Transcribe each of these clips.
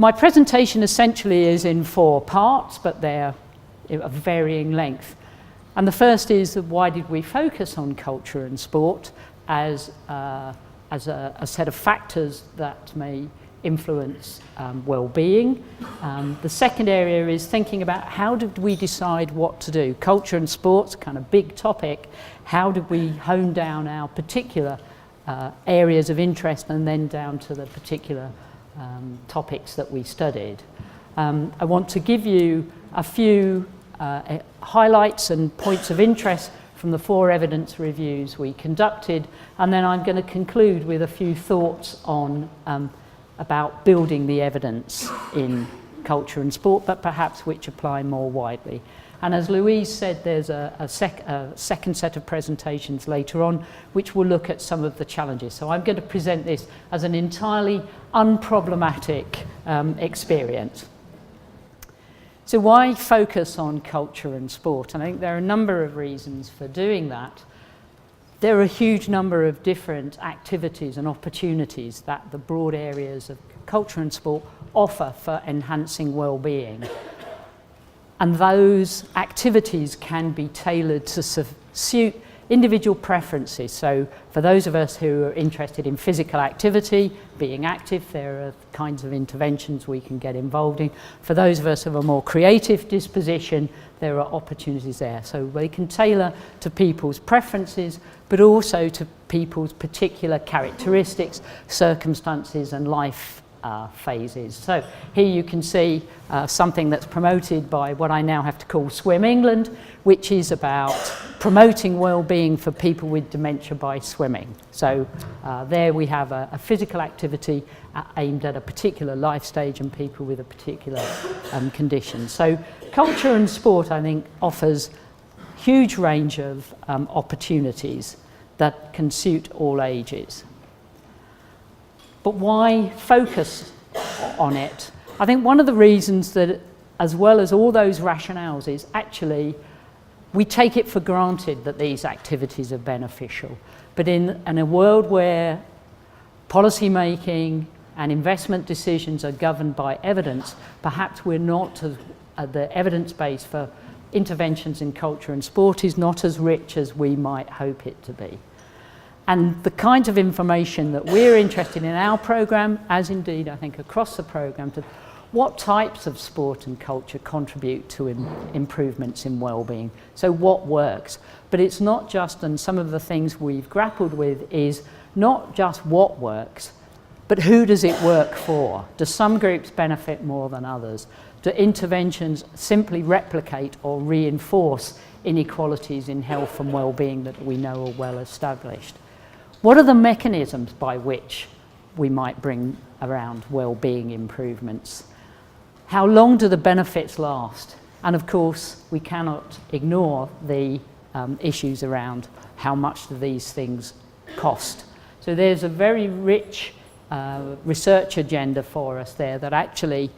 My presentation essentially is in 4 parts, but they're of varying length. And the first is why did we focus on culture and sport as a set of factors that may influence well-being. The second area is thinking about how did we decide what to do. Culture and sport's kind of big topic. How did we hone down our particular areas of interest and then down to the particular topics that we studied. I want to give you a few highlights and points of interest from the 4 evidence reviews we conducted, and then I'm going to conclude with a few thoughts on about building the evidence in culture and sport, but perhaps which apply more widely. And as Louise said, there's a second set of presentations later on which will look at some of the challenges. So I'm going to present this as an entirely unproblematic experience. So why focus on culture and sport? And I think there are a number of reasons for doing that. There are a huge number of different activities and opportunities that the broad areas of culture and sport offer for enhancing well-being. And those activities can be tailored to suit individual preferences. So for those of us who are interested in physical activity, being active, there are kinds of interventions we can get involved in. For those of us of a more creative disposition, there are opportunities there. So they can tailor to people's preferences, but also to people's particular characteristics, circumstances and life phases. So here you can see something that's promoted by what I now have to call Swim England, which is about promoting well-being for people with dementia by swimming. So there we have a physical activity aimed at a particular life stage and people with a particular condition. So culture and sport, I think, offers a huge range of opportunities that can suit all ages. But why focus on it? I think one of the reasons that, as well as all those rationales, is actually we take it for granted that these activities are beneficial. But in a world where policy making and investment decisions are governed by evidence, perhaps we're not the evidence base for interventions in culture and sport is not as rich as we might hope it to be. And the kinds of information that we're interested in our programme, as indeed I think across the programme, to what types of sport and culture contribute to improvements in well-being. So what works? But it's not just, and some of the things we've grappled with is not just what works, but who does it work for? Do some groups benefit more than others? Do interventions simply replicate or reinforce inequalities in health and well-being that we know are well established? What are the mechanisms by which we might bring around well-being improvements? How long do the benefits last? And of course, we cannot ignore the issues around how much do these things cost. So there's a very rich research agenda for us there that actually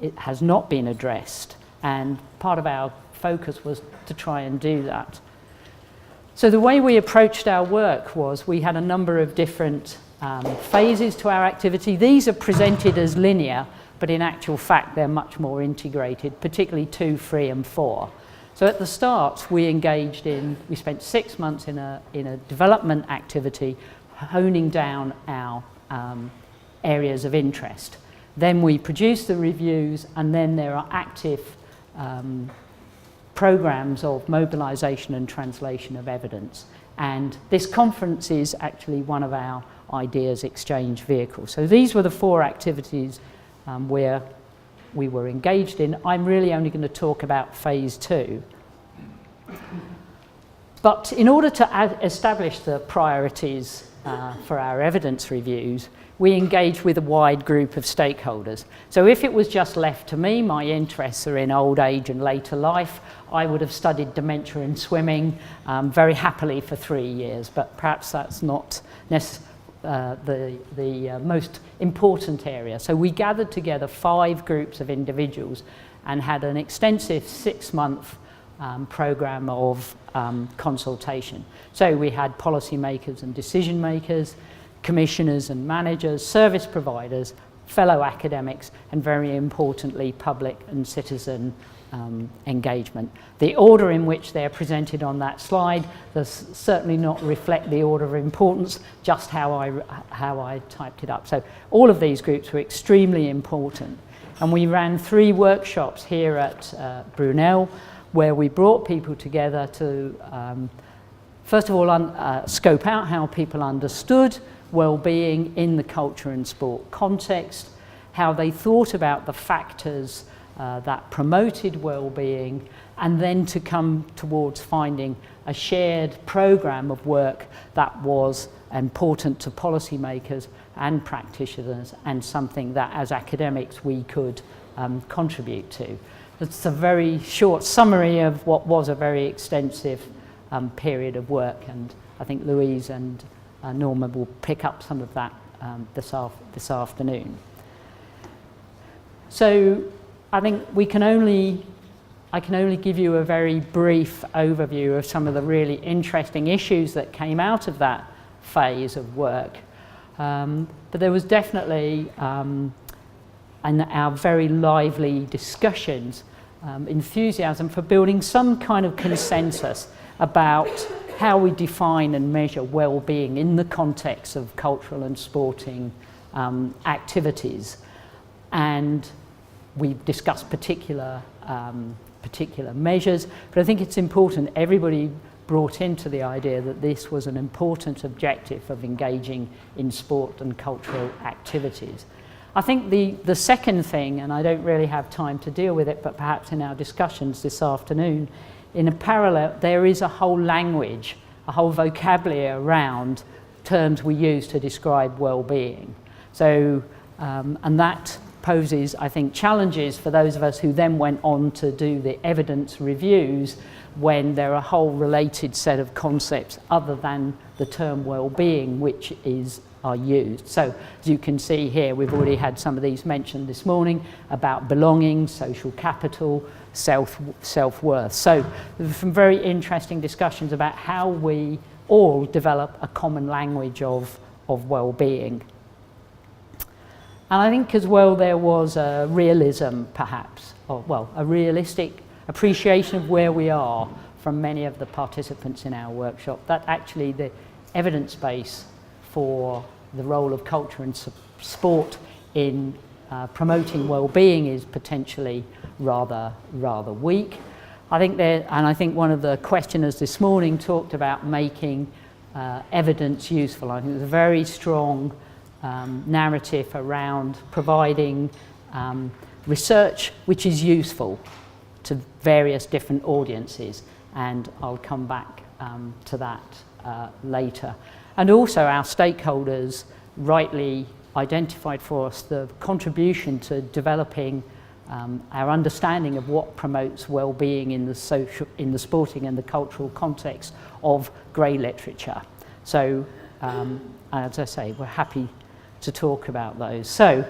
it has not been addressed. And part of our focus was to try and do that. So the way we approached our work was we had a number of different phases to our activity. These are presented as linear, but in actual fact they're much more integrated, particularly 2, 3 and 4. So at the start we spent 6 months in a development activity honing down our areas of interest. Then we produce the reviews, and then there are active programs of mobilisation and translation of evidence. And this conference is actually one of our ideas exchange vehicles. So these were the 4 activities where we were engaged in. I'm really only going to talk about phase 2. But in order to establish the priorities for our evidence reviews, we engage with a wide group of stakeholders. So if it was just left to me, my interests are in old age and later life, I would have studied dementia and swimming very happily for 3 years, but perhaps that's not the most important area. So we gathered together 5 groups of individuals and had an extensive 6-month programme of consultation. So we had policymakers and decision makers, commissioners and managers, service providers, fellow academics, and very importantly, public and citizen engagement. The order in which they're presented on that slide does certainly not reflect the order of importance, just how I typed it up. So all of these groups were extremely important. And we ran 3 workshops here at Brunel, where we brought people together to, first of all, scope out how people understood well-being in the culture and sport context, how they thought about the factors that promoted well-being, and then to come towards finding a shared programme of work that was important to policymakers and practitioners, and something that as academics we could contribute to. It's a very short summary of what was a very extensive period of work, and I think Louise and Norma will pick up some of that this afternoon. So I think I can only give you a very brief overview of some of the really interesting issues that came out of that phase of work. But there was definitely, in our very lively discussions, enthusiasm for building some kind of consensus about how we define and measure well-being in the context of cultural and sporting activities. And we discussed particular measures, but I think it's important everybody brought into the idea that this was an important objective of engaging in sport and cultural activities. I think the second thing, and I don't really have time to deal with it, but perhaps in our discussions this afternoon, in a parallel, there is a whole language, a whole vocabulary around terms we use to describe well-being. So, and that poses, I think, challenges for those of us who then went on to do the evidence reviews, when there are a whole related set of concepts other than the term well-being which are used. So as you can see here, we've already had some of these mentioned this morning about belonging, social capital, self-worth. So there's some very interesting discussions about how we all develop a common language of well-being. And I think as well there was a realism perhaps, or well, a realistic appreciation of where we are from many of the participants in our workshop, that actually the evidence base for the role of culture and sport in promoting well-being is potentially rather weak. I think one of the questioners this morning talked about making evidence useful. I think there's a very strong narrative around providing research which is useful to various different audiences, and I'll come back to that later. And also our stakeholders rightly identified for us the contribution to developing our understanding of what promotes well-being in the sporting and the cultural context of grey literature. So as I say, we're happy to talk about those. So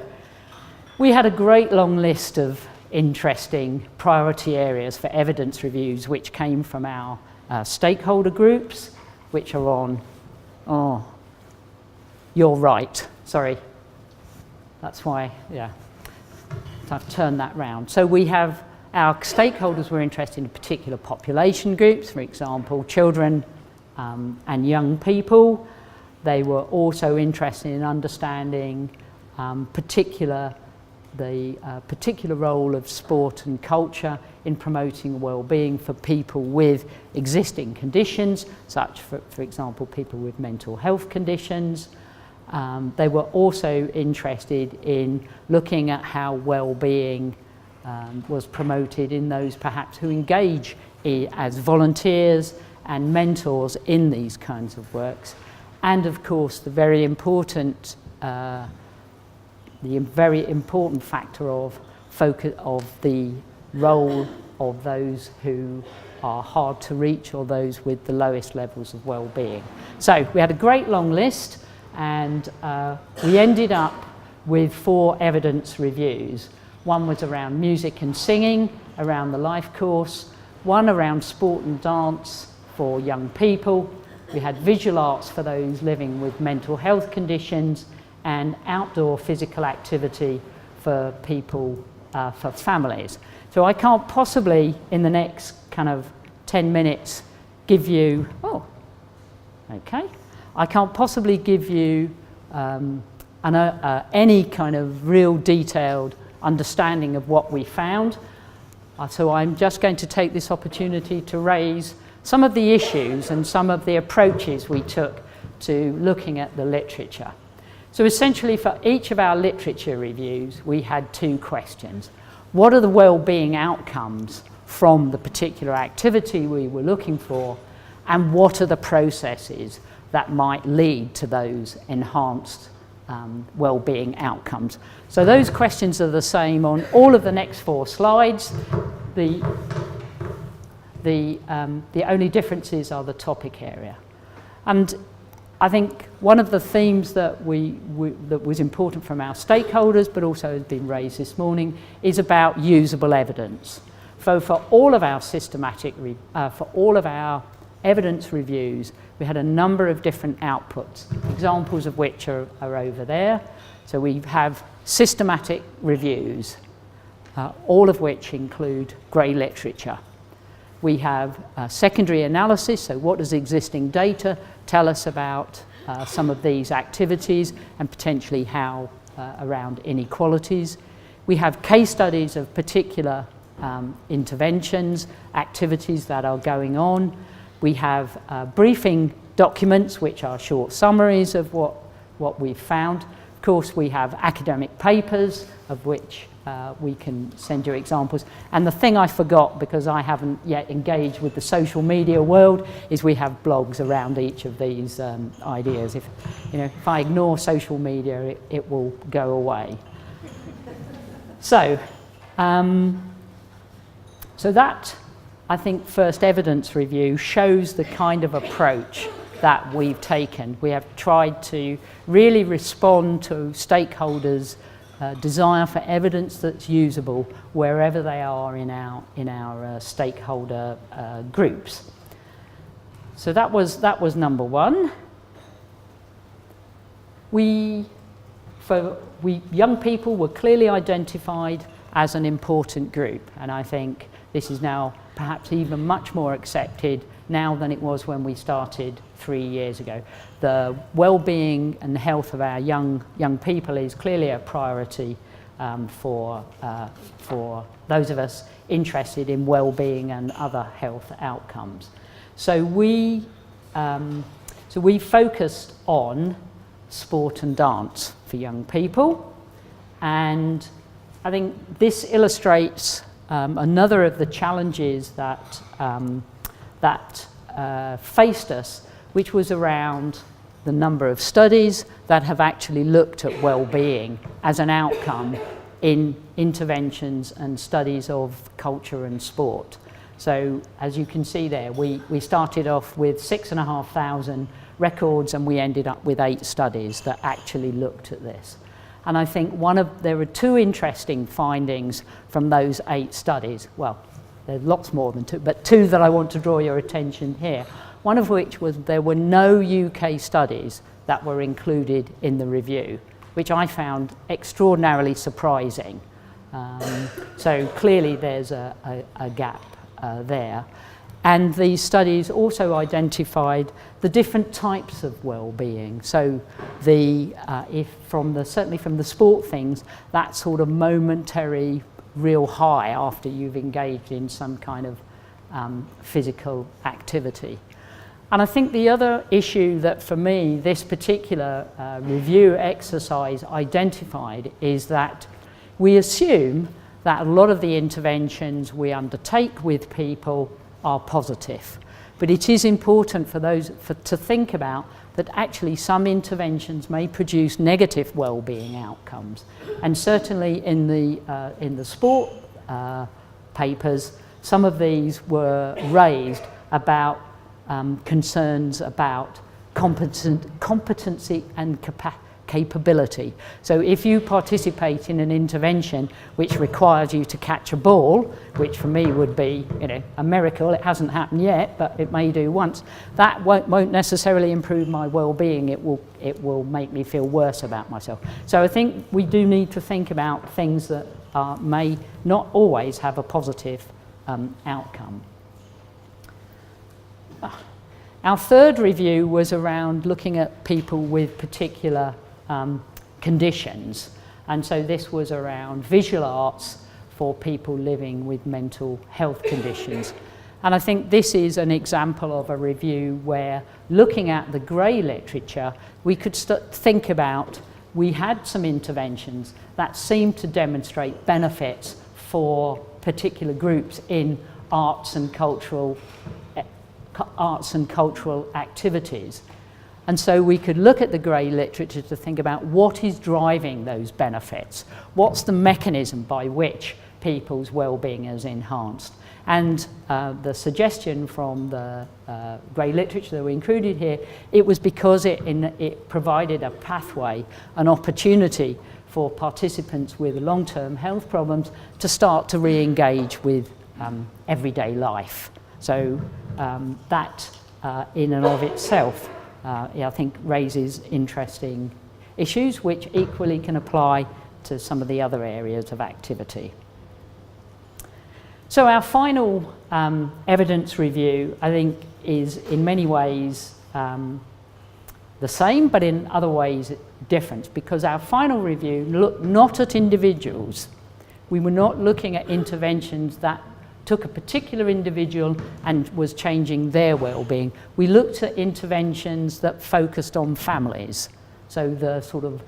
we had a great long list of interesting priority areas for evidence reviews which came from our stakeholder groups, which are on, you're right, sorry, that's why, yeah, so I've turned that round. So we have, our stakeholders were interested in particular population groups, for example, children and young people. They were also interested in understanding the particular role of sport and culture in promoting well-being for people with existing conditions, such for example people with mental health conditions. They were also interested in looking at how well-being was promoted in those perhaps who engage as volunteers and mentors in these kinds of works. And of course the very important factor of focus of the role of those who are hard to reach or those with the lowest levels of well-being. So we had a great long list, and we ended up with 4 evidence reviews. One was around music and singing, around the life course, one around sport and dance for young people. We had visual arts for those living with mental health conditions, and outdoor physical activity for people, for families. So I can't possibly, in the next kind of 10 minutes, give you, I can't possibly give you any kind of real detailed understanding of what we found. So I'm just going to take this opportunity to raise some of the issues and some of the approaches we took to looking at the literature. So essentially, for each of our literature reviews, we had 2 questions. What are the well-being outcomes from the particular activity we were looking for, and what are the processes that might lead to those enhanced well-being outcomes? So those questions are the same on all of the next 4 slides. The only differences are the topic area. And I think one of the themes that that was important from our stakeholders, but also has been raised this morning, is about usable evidence. So for all of our for all of our evidence reviews, we had a number of different outputs, examples of which are over there. So we have systematic reviews, all of which include grey literature. We have secondary analysis, so what does existing data tell us about some of these activities and potentially how around inequalities. We have case studies of particular interventions, activities that are going on. We have briefing documents, which are short summaries of what we've found. Of course, we have academic papers, of which we can send you examples. And the thing I forgot, because I haven't yet engaged with the social media world, is we have blogs around each of these ideas. If I ignore social media, it will go away. So that, I think, first evidence review shows the kind of approach that we've taken. We have tried to really respond to stakeholders' desire for evidence that's usable wherever they are in our stakeholder groups. So that was number 1. Young people were clearly identified as an important group, and I think this is now perhaps even much more accepted now than it was when we started 3 years ago. The well-being and health of our young people is clearly a priority for those of us interested in well-being and other health outcomes. So we focused on sport and dance for young people, and I think this illustrates another of the challenges that faced us, which was around the number of studies that have actually looked at well-being as an outcome in interventions and studies of culture and sport. So as you can see there, we started off with 6,500 records, and we ended up with 8 studies that actually looked at this. And I think there were 2 interesting findings from those 8 studies. Well, there's lots more than 2, but 2 that I want to draw your attention here. One of which was there were no UK studies that were included in the review, which I found extraordinarily surprising. So clearly there's a gap there. And these studies also identified the different types of well-being. So certainly from the sport things, that sort of momentary real high after you've engaged in some kind of physical activity. And I think the other issue that for me this particular review exercise identified is that we assume that a lot of the interventions we undertake with people are positive. But it is important to think about that actually some interventions may produce negative well-being outcomes. And certainly in the sport papers, some of these were raised about concerns about competency and capability. So if you participate in an intervention which requires you to catch a ball, which for me would be, you know, a miracle, it hasn't happened yet, but it may do once, that won't necessarily improve my well-being. It will make me feel worse about myself. So I think we do need to think about things that may not always have a positive outcome. Our third review was around looking at people with particular conditions, and so this was around visual arts for people living with mental health conditions. And I think this is an example of a review where, looking at the grey literature, we could think about, we had some interventions that seemed to demonstrate benefits for particular groups in arts and cultural activities. And so we could look at the grey literature to think about what is driving those benefits. What's the mechanism by which people's well-being is enhanced? And the suggestion from the grey literature that we included here, it was because it provided a pathway, an opportunity for participants with long-term health problems to start to re-engage with everyday life. So that in and of itself, I think raises interesting issues which equally can apply to some of the other areas of activity. So our final evidence review, I think, is in many ways the same, but in other ways different, because our final review looked not at individuals. We were not looking at interventions that took a particular individual and was changing their well-being. We looked at interventions that focused on families, so the sort of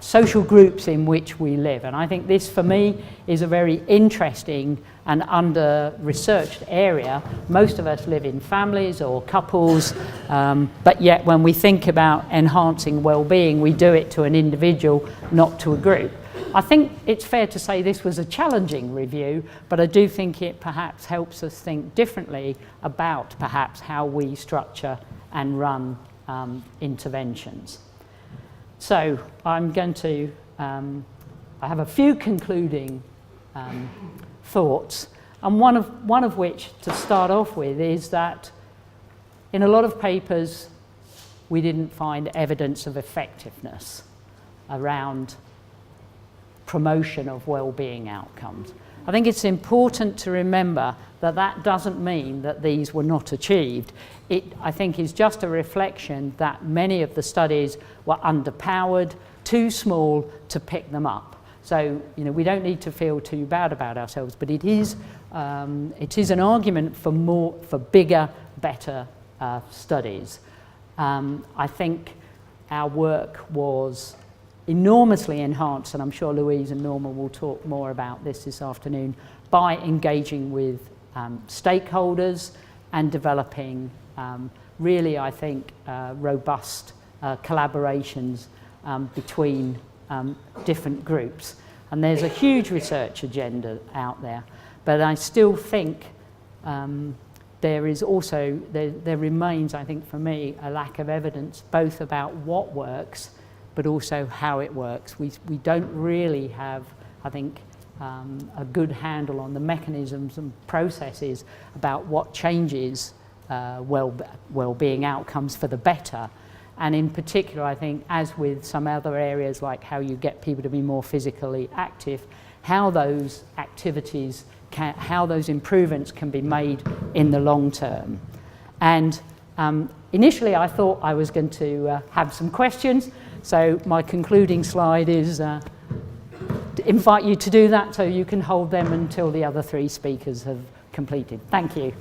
social groups in which we live. And I think this, for me, is a very interesting and under-researched area. Most of us live in families or couples, but yet when we think about enhancing well-being, we do it to an individual, not to a group. I think it's fair to say this was a challenging review, but I do think it perhaps helps us think differently about perhaps how we structure and run interventions. So I'm going to, I have a few concluding thoughts, and one of which, to start off with, is that in a lot of papers we didn't find evidence of effectiveness around promotion of well-being outcomes. I think it's important to remember that that doesn't mean that these were not achieved. It, I think, is just a reflection that many of the studies were underpowered, too small to pick them up. So, you know, we don't need to feel too bad about ourselves, but it is an argument for bigger, better studies. I think our work was enormously enhanced, and I'm sure Louise and Norma will talk more about this afternoon, by engaging with stakeholders and developing really, I think, robust collaborations between different groups. And there's a huge research agenda out there, but I still think there is also, there remains, I think for me, a lack of evidence both about what works but also how it works. We don't really have, I think, a good handle on the mechanisms and processes about what changes well-being outcomes for the better. And in particular, I think, as with some other areas like how you get people to be more physically active, how those activities, how those improvements can be made in the long term. And initially I thought I was going to have some questions, so my concluding slide is to invite you to do that so you can hold them until the other three speakers have completed. Thank you.